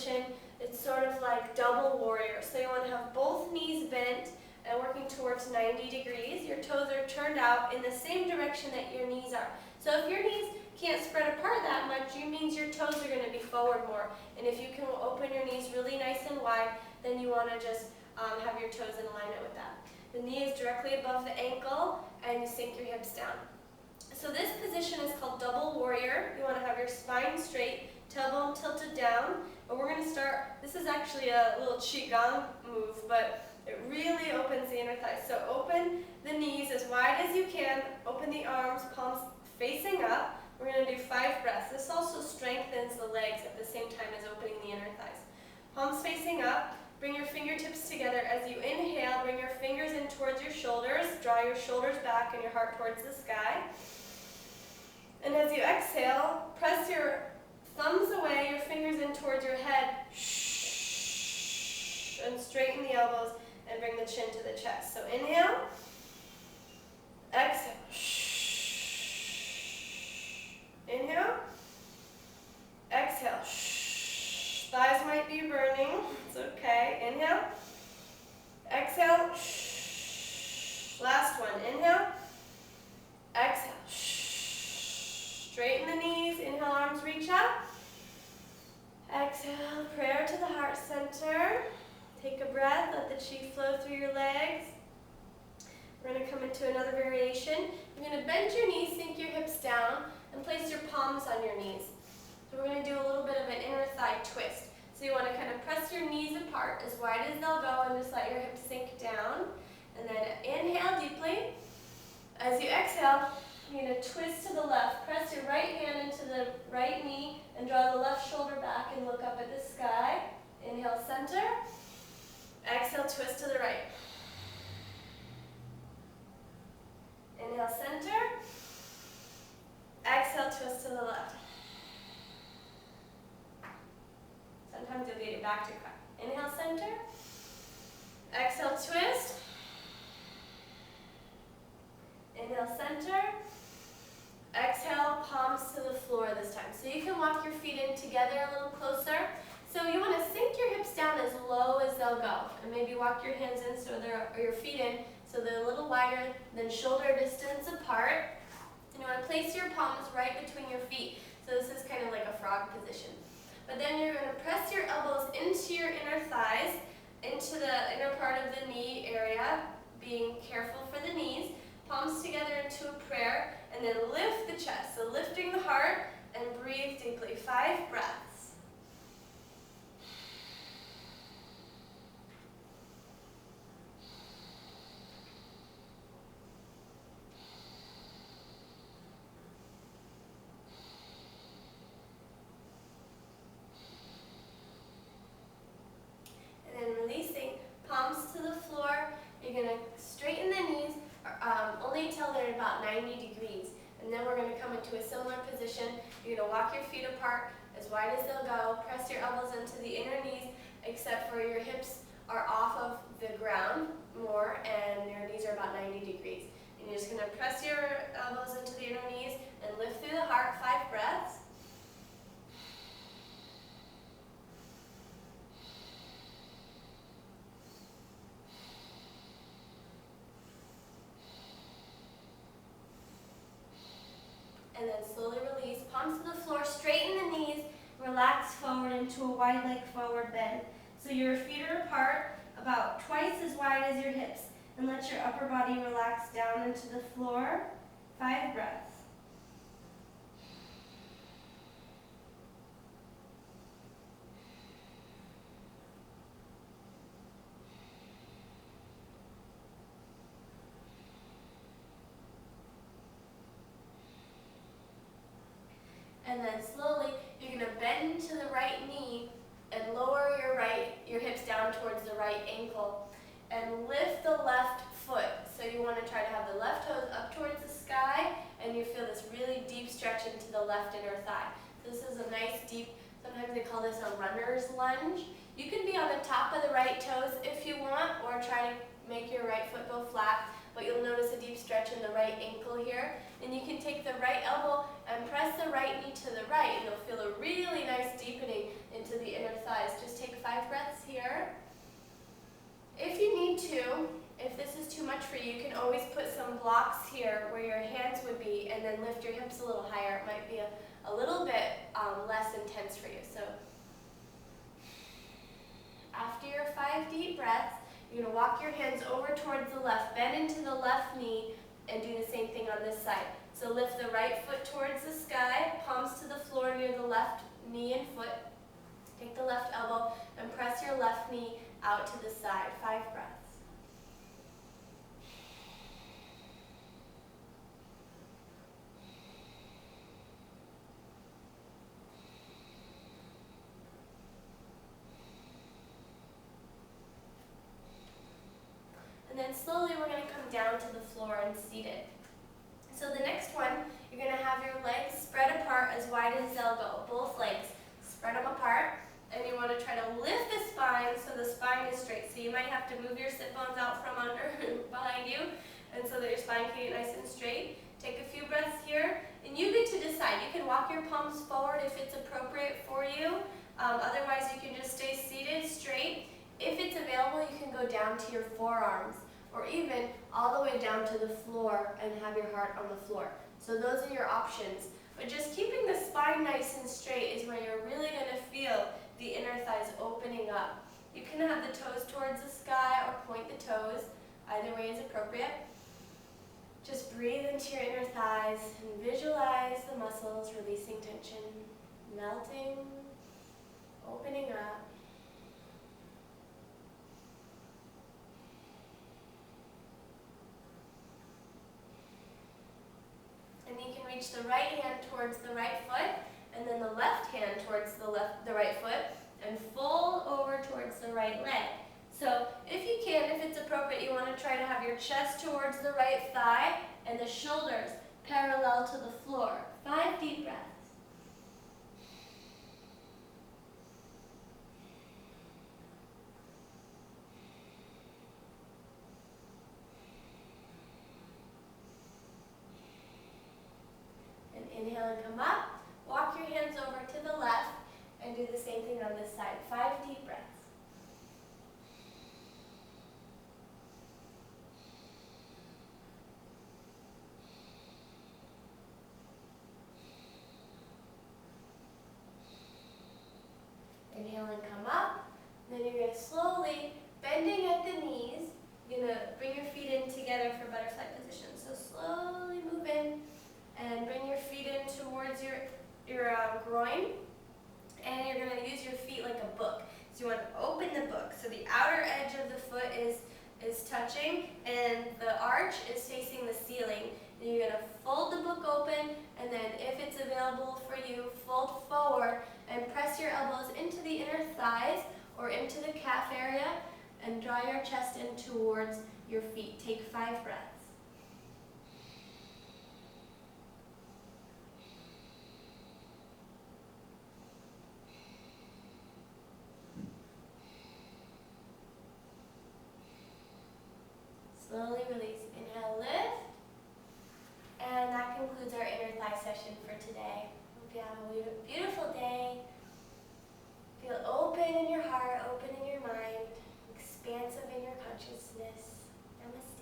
position, it's sort of like double warrior. So you want to have both knees bent and working towards 90 degrees. Your toes are turned out in the same direction that your knees are. So if your knees can't spread apart that much, it means your toes are going to be forward more. And if you can open your knees really nice and wide, then you want to just have your toes in alignment with that. The knee is directly above the ankle, and you sink your hips down. So this position is called double warrior. You want to have your spine straight, tailbone tilted down. But we're going to start, this is actually a little qigong move, but it really opens the inner thighs. So open the knees as wide as you can, open the arms, palms facing up. We're going to do 5 breaths. This also strengthens the legs at the same time as opening the inner thighs. Palms facing up. Bring your fingertips together. As you inhale, bring your fingers in towards your shoulders. Draw your shoulders back and your heart towards the sky. And as you exhale, press your thumbs away, your fingers in towards your head. And straighten the elbows and bring the chin to the chest. So inhale. Exhale. Inhale. Exhale. Thighs might be burning. It's okay. Inhale. Exhale. Last one. Inhale. Exhale. Straighten the knees. Inhale, arms reach up. Exhale. Prayer to the heart center. Take a breath. Let the chi flow through your legs. We're going to come into another variation. You're going to bend your knees, sink your hips down, and place your palms on your knees. So we're going to do a little bit of an inner thigh twist. So you want to kind of press your knees apart as wide as they'll go and just let your hips sink down. And then inhale deeply. As you exhale, you're going to twist to the left. Press your right hand into the right knee and draw the left shoulder back and look up at the sky. Inhale, center. Exhale, twist to the right. Inhale, center. Exhale, twist to the left. Sometimes you'll get it back to crack. Inhale, center. Exhale, twist. Inhale, center. Exhale, palms to the floor this time. So you can walk your feet in together a little closer. So you want to sink your hips down as low as they'll go. And maybe walk your hands in so they're, or your feet in so they're a little wider than shoulder distance apart. And you want to place your palms right between your feet. So this is kind of like a frog position. But then you're going to press your elbows into your inner thighs, into the inner part of the knee area, being careful for the knees. Palms together into a prayer, and then lift the chest. So lifting the heart, and breathe deeply. 5 breaths. Releasing, palms to the floor. You're going to straighten the knees only until they're about 90 degrees. And then we're going to come into a similar position. You're going to walk your feet apart as wide as they'll go. Press your elbows into the inner knees, except for your hips are off of the ground more and your knees are about 90 degrees. And you're just going to press your elbows into the inner knees and lift through the heart. 5 breaths. And then slowly release, palms to the floor, straighten the knees, relax forward into a wide leg forward bend. So your feet are apart, about twice as wide as your hips. And let your upper body relax down into the floor. 5 breaths. And then slowly, you're going to bend to the right knee and lower your hips down towards the right ankle. And lift the left foot. So you want to try to have the left toes up towards the sky, and you feel this really deep stretch into the left inner thigh. So this is a nice deep, sometimes they call this a runner's lunge. You can be on the top of the right toes if you want, or try to make your right foot go flat. but you'll notice a deep stretch in the right ankle here. And you can take the right elbow and press the right knee to the right, and you'll feel a really nice deepening into the inner thighs. Just take 5 breaths here. If you need to, if this is too much for you, you can always put some blocks here where your hands would be, and then lift your hips a little higher. It might be a little bit less intense for you. So after your 5 deep breaths, you're going to walk your hands over towards the left, bend into the left knee, and do the same thing on this side. So lift the right foot towards the sky, palms to the floor near the left knee and foot. Take the left elbow and press your left knee out to the side. 5 breaths. And then slowly we're going to come down to the floor and seat it. So the next one, you're going to have your legs spread apart as wide as elbow. Both legs, spread them apart. And you want to try to lift the spine so the spine is straight. So you might have to move your sit bones out from under behind you, and so that your spine can get nice and straight. Take a few breaths here, and you get to decide. You can walk your palms forward if it's appropriate for you. Otherwise, you can just stay seated straight. If it's available, you can go down to your forearms, or even all the way down to the floor and have your heart on the floor. So those are your options. But just keeping the spine nice and straight is where you're really going to feel the inner thighs opening up. You can have the toes towards the sky or point the toes. Either way is appropriate. Just breathe into your inner thighs and visualize the muscles releasing tension, melting, opening up. And you can reach the right hand towards the right foot, and then the left hand towards the right foot, and fold over towards the right leg. So if you can, if it's appropriate, you want to try to have your chest towards the right thigh and the shoulders parallel to the floor. 5 deep breaths. And inhale and come up. Walk your hands over to the left and do the same thing on this side. 5 deep breaths. Inhale and come up. Then you're going to slowly, bending at the knees, you're going to bring your feet in together for butterfly position. So slowly move in and bring your feet in towards your groin. And you're going to use your feet like a book. So you want to open the book. So the outer edge of the foot is touching and the arch is facing the ceiling. And you're going to fold the book open, and then if it's available for you, fold forward and press your elbows into the inner thighs or into the calf area and draw your chest in towards your feet. Take 5 breaths. Slowly release. Inhale, lift. And that concludes our inner thigh session for today. Hope you have a beautiful day. Feel open in your heart, open in your mind, expansive in your consciousness. Namaste.